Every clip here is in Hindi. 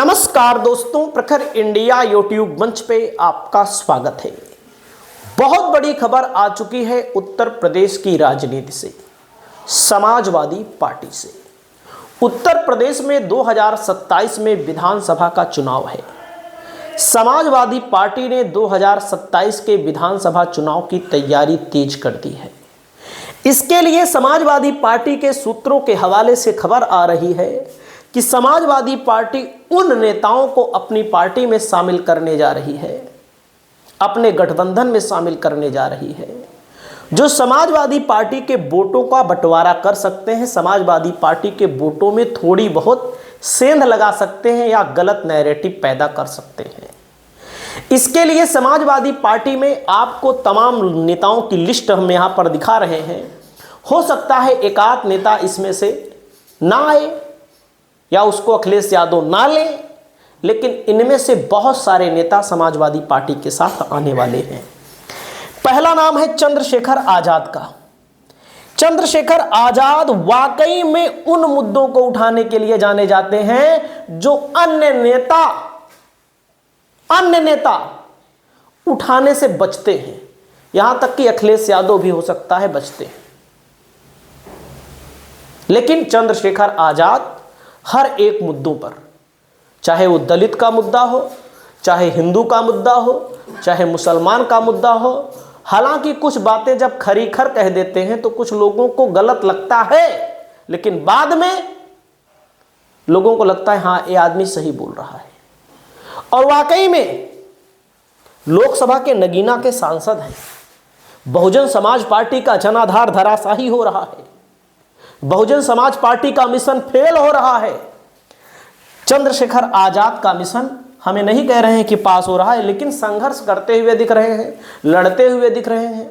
नमस्कार दोस्तों, प्रखर इंडिया यूट्यूब मंच पे आपका स्वागत है। बहुत बड़ी खबर आ चुकी है उत्तर प्रदेश की राजनीति से, समाजवादी पार्टी से। उत्तर प्रदेश में 2027 में विधानसभा का चुनाव है। समाजवादी पार्टी ने 2027 के विधानसभा चुनाव की तैयारी तेज कर दी है। इसके लिए समाजवादी पार्टी के सूत्रों के हवाले से खबर आ रही है कि समाजवादी पार्टी उन नेताओं को अपनी पार्टी में शामिल करने जा रही है, अपने गठबंधन में शामिल करने जा रही है, जो समाजवादी पार्टी के वोटों का बंटवारा कर सकते हैं, समाजवादी पार्टी के वोटों में थोड़ी बहुत सेंध लगा सकते हैं या गलत नैरेटिव पैदा कर सकते हैं। इसके लिए समाजवादी पार्टी में आपको तमाम नेताओं की लिस्ट हम यहाँ पर दिखा रहे हैं। हो सकता है एक आध नेता इसमें से ना आए या उसको अखिलेश यादव ना ले, लेकिन इनमें से बहुत सारे नेता समाजवादी पार्टी के साथ आने वाले हैं। पहला नाम है चंद्रशेखर आजाद का। चंद्रशेखर आजाद वाकई में उन मुद्दों को उठाने के लिए जाने जाते हैं जो अन्य नेता उठाने से बचते हैं। यहां तक कि अखिलेश यादव भी हो सकता है बचते हैं, लेकिन चंद्रशेखर आजाद हर एक मुद्दों पर, चाहे वो दलित का मुद्दा हो, चाहे हिंदू का मुद्दा हो, चाहे मुसलमान का मुद्दा हो। हालांकि कुछ बातें जब खरीखर कह देते हैं तो कुछ लोगों को गलत लगता है, लेकिन बाद में लोगों को लगता है हाँ ये आदमी सही बोल रहा है। और वाकई में लोकसभा के नगीना के सांसद हैं। बहुजन समाज पार्टी का जनाधार धराशाही हो रहा है। बहुजन समाज पार्टी का मिशन फेल हो रहा है। चंद्रशेखर आजाद का मिशन, हमें नहीं कह रहे हैं कि पास हो रहा है, लेकिन संघर्ष करते हुए दिख रहे हैं, लड़ते हुए दिख रहे हैं।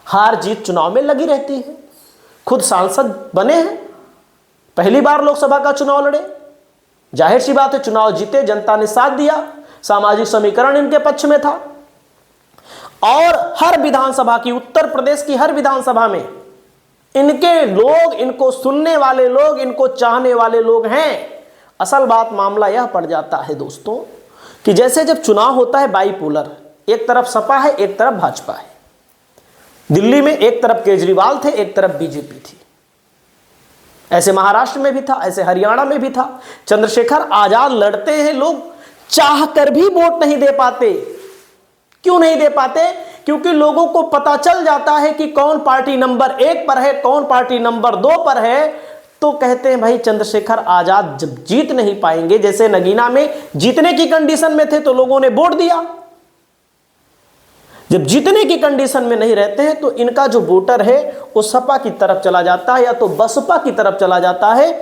हार जीत चुनाव में लगी रहती है। खुद सांसद बने हैं, पहली बार लोकसभा का चुनाव लड़े, जाहिर सी बात है चुनाव जीते, जनता ने साथ दिया, सामाजिक समीकरण इनके पक्ष में था। और हर विधानसभा की, उत्तर प्रदेश की हर विधानसभा में इनके लोग, इनको सुनने वाले लोग, इनको चाहने वाले लोग हैं। असल बात मामला यह पड़ जाता है दोस्तों कि जैसे जब चुनाव होता है बाईपोलर, एक तरफ सपा है, एक तरफ भाजपा है। दिल्ली में एक तरफ केजरीवाल थे, एक तरफ बीजेपी थी। ऐसे महाराष्ट्र में भी था, ऐसे हरियाणा में भी था। चंद्रशेखर आजाद लड़ते हैं, लोग चाह कर भी वोट नहीं दे पाते। क्यों नहीं दे पाते? क्योंकि लोगों को पता चल जाता है कि कौन पार्टी नंबर 1 पर है, कौन पार्टी नंबर 2 पर है। तो कहते हैं भाई चंद्रशेखर आजाद जब जीत नहीं पाएंगे, जैसे नगीना में जीतने की कंडीशन में थे तो लोगों ने वोट दिया, जब जीतने की कंडीशन में नहीं रहते हैं तो इनका जो वोटर है वो सपा की तरफ चला जाता है या तो बसपा की तरफ चला जाता है।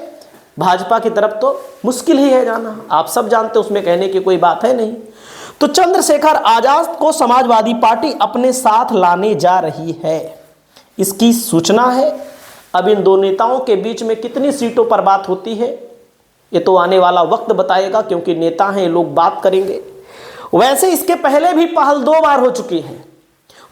भाजपा की तरफ तो मुश्किल ही है जाना, आप सब जानते हैं, उसमें कहने की कोई बात है नहीं। तो चंद्रशेखर आजाद को समाजवादी पार्टी अपने साथ लाने जा रही है, इसकी सूचना है। अब इन दो नेताओं के बीच में कितनी सीटों पर बात होती है ये तो आने वाला वक्त बताएगा, क्योंकि नेता हैं, लोग बात करेंगे। वैसे इसके पहले भी पहल 2 बार हो चुकी है।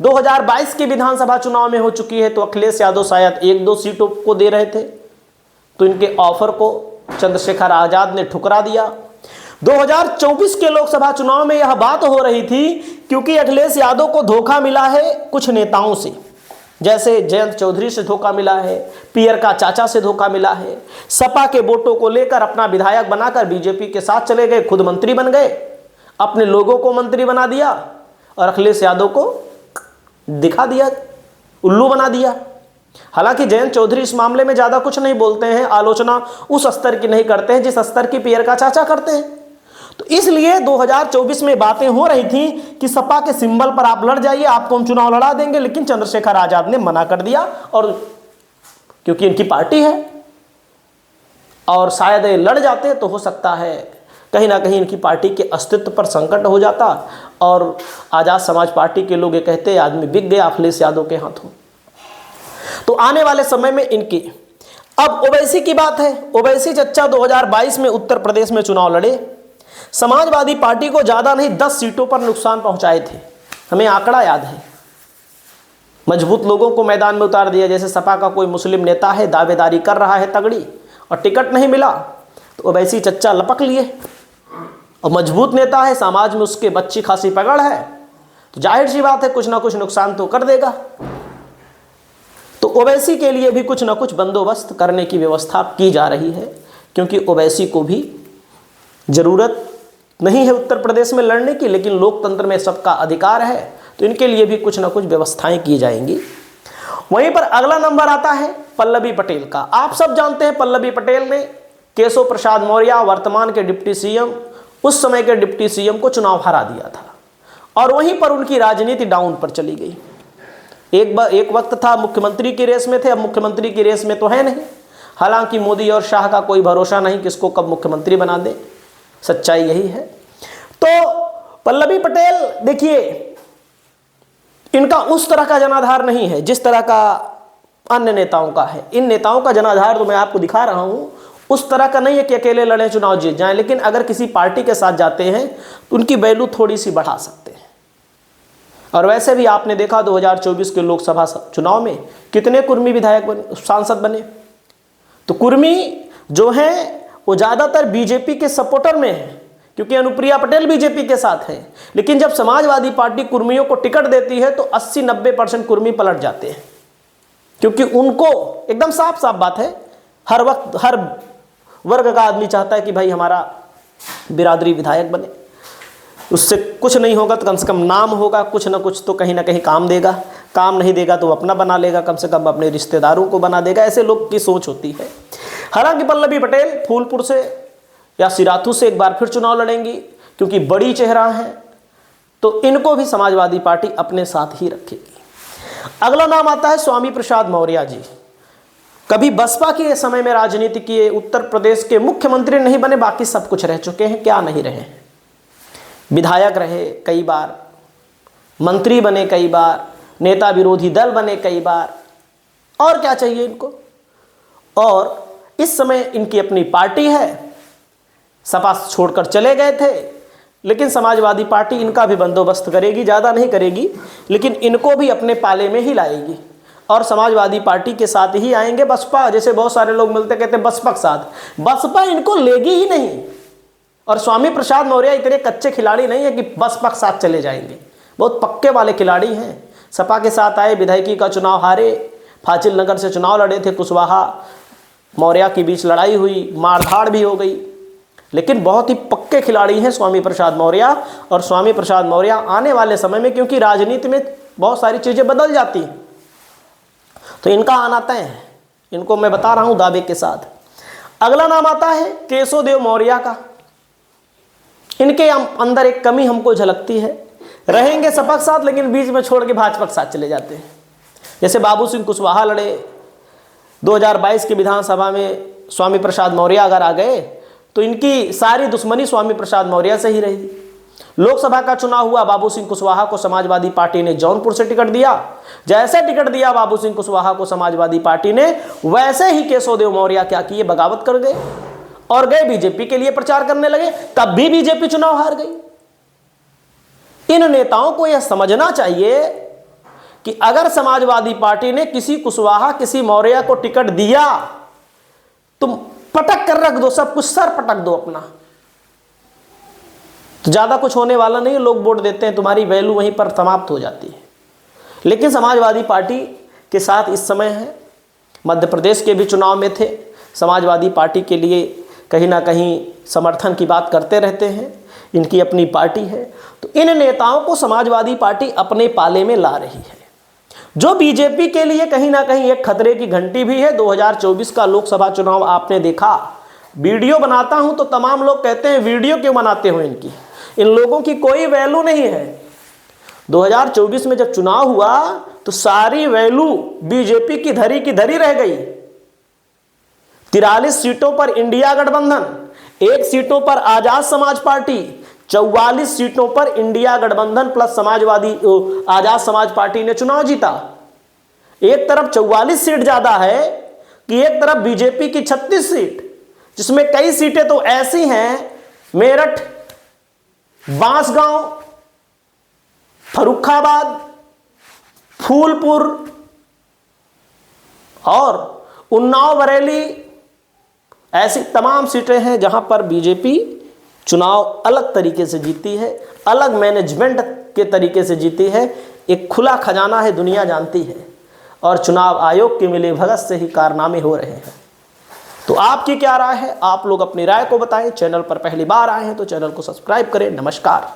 2022 के विधानसभा चुनाव में हो चुकी है, तो अखिलेश यादव शायद 1-2 सीटों को दे रहे थे, तो इनके ऑफर को चंद्रशेखर आजाद ने ठुकरा दिया। 2024 के लोकसभा चुनाव में यह बात हो रही थी, क्योंकि अखिलेश यादव को धोखा मिला है कुछ नेताओं से, जैसे जयंत चौधरी से धोखा मिला है, पियर का चाचा से धोखा मिला है। सपा के वोटों को लेकर अपना विधायक बनाकर बीजेपी के साथ चले गए, खुद मंत्री बन गए, अपने लोगों को मंत्री बना दिया और अखिलेश यादव को दिखा दिया, उल्लू बना दिया। हालांकि जयंत चौधरी इस मामले में ज्यादा कुछ नहीं बोलते हैं, आलोचना उस स्तर की नहीं करते हैं जिस स्तर की पियर का चाचा करते हैं। तो इसलिए 2024 में बातें हो रही थी कि सपा के सिंबल पर आप लड़ जाइए, आपको हम चुनाव लड़ा देंगे, लेकिन चंद्रशेखर आजाद ने मना कर दिया। और क्योंकि इनकी पार्टी है और शायद ये लड़ जाते तो हो सकता है कहीं ना कहीं इनकी पार्टी के अस्तित्व पर संकट हो जाता और आजाद समाज पार्टी के लोग ये कहते आदमी बिक गया अखिलेश यादव के हाथों। तो आने वाले समय में इनकी, अब ओवैसी की बात है। ओवैसी चच्चा 2022 में उत्तर प्रदेश में चुनाव लड़े, समाजवादी पार्टी को ज्यादा नहीं 10 सीटों पर नुकसान पहुंचाए थे, हमें आंकड़ा याद है। मजबूत लोगों को मैदान में उतार दिया, जैसे सपा का कोई मुस्लिम नेता है, दावेदारी कर रहा है तगड़ी और टिकट नहीं मिला, तो ओवैसी चच्चा लपक लिए और मजबूत नेता है, समाज में उसके अच्छी खासी पकड़ है, तो जाहिर सी बात है कुछ ना कुछ नुकसान तो कर देगा। तो ओवैसी के लिए भी कुछ ना कुछ बंदोबस्त करने की व्यवस्था की जा रही है, क्योंकि ओवैसी को भी ज़रूरत नहीं है उत्तर प्रदेश में लड़ने की, लेकिन लोकतंत्र में सबका अधिकार है, तो इनके लिए भी कुछ ना कुछ व्यवस्थाएं की जाएंगी। वहीं पर अगला नंबर आता है पल्लवी पटेल का। आप सब जानते हैं पल्लवी पटेल ने केशव प्रसाद मौर्य, वर्तमान के डिप्टी सीएम, उस समय के डिप्टी सीएम को चुनाव हरा दिया था, और वहीं पर उनकी राजनीति डाउन पर चली गई। एक वक्त था मुख्यमंत्री की रेस में थे, अब मुख्यमंत्री की रेस में तो है नहीं। हालांकि मोदी और शाह का कोई भरोसा नहीं किसको कब मुख्यमंत्री बना दे, सच्चाई यही है। तो पल्लवी पटेल देखिए, इनका उस तरह का जनाधार नहीं है जिस तरह का अन्य नेताओं का है। इन नेताओं का जनाधार तो मैं आपको दिखा रहा हूं, उस तरह का नहीं है कि अकेले लड़े चुनाव जीत जाएं, लेकिन अगर किसी पार्टी के साथ जाते हैं तो उनकी वैल्यू थोड़ी सी बढ़ा सकते हैं। और वैसे भी आपने देखा 2024 के लोकसभा चुनाव में कितने कुर्मी विधायक बने, सांसद बने। तो कुर्मी जो हैं वो ज़्यादातर बीजेपी के सपोर्टर में है, क्योंकि अनुप्रिया पटेल बीजेपी के साथ हैं। लेकिन जब समाजवादी पार्टी कुर्मियों को टिकट देती है तो 80-90% कुर्मी पलट जाते हैं, क्योंकि उनको एकदम साफ साफ बात है, हर वक्त हर वर्ग का आदमी चाहता है कि भाई हमारा बिरादरी विधायक बने, उससे कुछ नहीं होगा तो कम से कम नाम होगा, कुछ ना कुछ तो कहीं ना कहीं काम देगा, काम नहीं देगा तो अपना बना लेगा, कम से कम अपने रिश्तेदारों को बना देगा, ऐसे लोग की सोच होती है। हालांकि पल्लवी पटेल फूलपुर से या सिराथू से एक बार फिर चुनाव लड़ेंगी, क्योंकि बड़ी चेहरा हैं, तो इनको भी समाजवादी पार्टी अपने साथ ही रखेगी। अगला नाम आता है स्वामी प्रसाद मौर्य जी। कभी बसपा के समय में राजनीति किए, उत्तर प्रदेश के मुख्यमंत्री नहीं बने, बाकी सब कुछ रह चुके हैं। क्या नहीं रहे, विधायक रहे कई बार, मंत्री बने कई बार, नेता विरोधी दल बने कई बार, और क्या चाहिए इनको। और इस समय इनकी अपनी पार्टी है, सपा छोड़कर चले गए थे, लेकिन समाजवादी पार्टी इनका भी बंदोबस्त करेगी, ज़्यादा नहीं करेगी, लेकिन इनको भी अपने पाले में ही लाएगी और समाजवादी पार्टी के साथ ही आएंगे। बसपा, जैसे बहुत सारे लोग मिलते कहते हैं बसपा के साथ, बसपा इनको लेगी ही नहीं। और स्वामी प्रसाद मौर्य इतने कच्चे खिलाड़ी नहीं है कि बसपा के साथ चले जाएंगे, बहुत पक्के वाले खिलाड़ी हैं। सपा के साथ आए, विधायकी का चुनाव हारे, फाजिल नगर से चुनाव लड़े थे, कुशवाहा मौर्य के बीच लड़ाई हुई, मारधाड़ भी हो गई, लेकिन बहुत ही पक्के खिलाड़ी हैं स्वामी प्रसाद मौर्य। और स्वामी प्रसाद मौर्य आने वाले समय में, क्योंकि राजनीति में बहुत सारी चीज़ें बदल जाती हैं, तो इनका आना तय है, इनको मैं बता रहा हूं दावे के साथ। अगला नाम आता है केशव देव मौर्य का। इनके अंदर एक कमी हमको झलकती है, रहेंगे सपा के साथ लेकिन बीच में छोड़ के भाजपा के साथ चले जाते हैं। जैसे बाबू सिंह कुशवाहा लड़े 2022 की विधानसभा में, स्वामी प्रसाद मौर्य अगर आ गए तो इनकी सारी दुश्मनी स्वामी प्रसाद मौर्य से ही रहेगी। लोकसभा का चुनाव हुआ, बाबू सिंह कुशवाहा को समाजवादी पार्टी ने जौनपुर से टिकट दिया। जैसे टिकट दिया बाबू सिंह कुशवाहा को समाजवादी पार्टी ने, वैसे ही केशव देव मौर्य क्या किए, बगावत कर गए और गए बीजेपी के लिए प्रचार करने लगे। तब भी बीजेपी चुनाव हार गई। इन नेताओं को यह समझना चाहिए कि अगर समाजवादी पार्टी ने किसी कुशवाहा, किसी मौर्य को टिकट दिया, तुम पटक कर रख दो, सब कुछ सर पटक दो अपना, तो ज्यादा कुछ होने वाला नहीं। लोग वोट देते हैं, तुम्हारी वैल्यू वहीं पर समाप्त हो जाती है। लेकिन समाजवादी पार्टी के साथ इस समय है, मध्य प्रदेश के भी चुनाव में थे, समाजवादी पार्टी के लिए कहीं ना कहीं समर्थन की बात करते रहते हैं, इनकी अपनी पार्टी है। तो इन नेताओं को समाजवादी पार्टी अपने पाले में ला रही है, जो बीजेपी के लिए कहीं ना कहीं एक खतरे की घंटी भी है। 2024 का लोकसभा चुनाव आपने देखा, वीडियो बनाता हूं तो तमाम लोग कहते हैं वीडियो क्यों बनाते हो, इन लोगों की कोई वैल्यू नहीं है। 2024 में जब चुनाव हुआ तो सारी वैल्यू बीजेपी की धरी रह गई। 43 सीटों पर इंडिया गठबंधन, 1 सीटों पर आजाद समाज पार्टी, 44 सीटों पर इंडिया गठबंधन प्लस समाजवादी आजाद समाज पार्टी ने चुनाव जीता। एक तरफ 44 सीट ज्यादा है कि एक तरफ बीजेपी की 36 सीट, जिसमें कई सीटें तो ऐसी हैं, मेरठ, बांसगांव, फर्रुखाबाद, फूलपुर और उन्नाव, बरेली, ऐसी तमाम सीटें हैं जहां पर बीजेपी चुनाव अलग तरीके से जीती है, अलग मैनेजमेंट के तरीके से जीती है। एक खुला खजाना है, दुनिया जानती है, और चुनाव आयोग की मिलीभगत से ही कारनामे हो रहे हैं। तो आपकी क्या राय है? आप लोग अपनी राय को बताएं। चैनल पर पहली बार आए हैं तो चैनल को सब्सक्राइब करें। नमस्कार।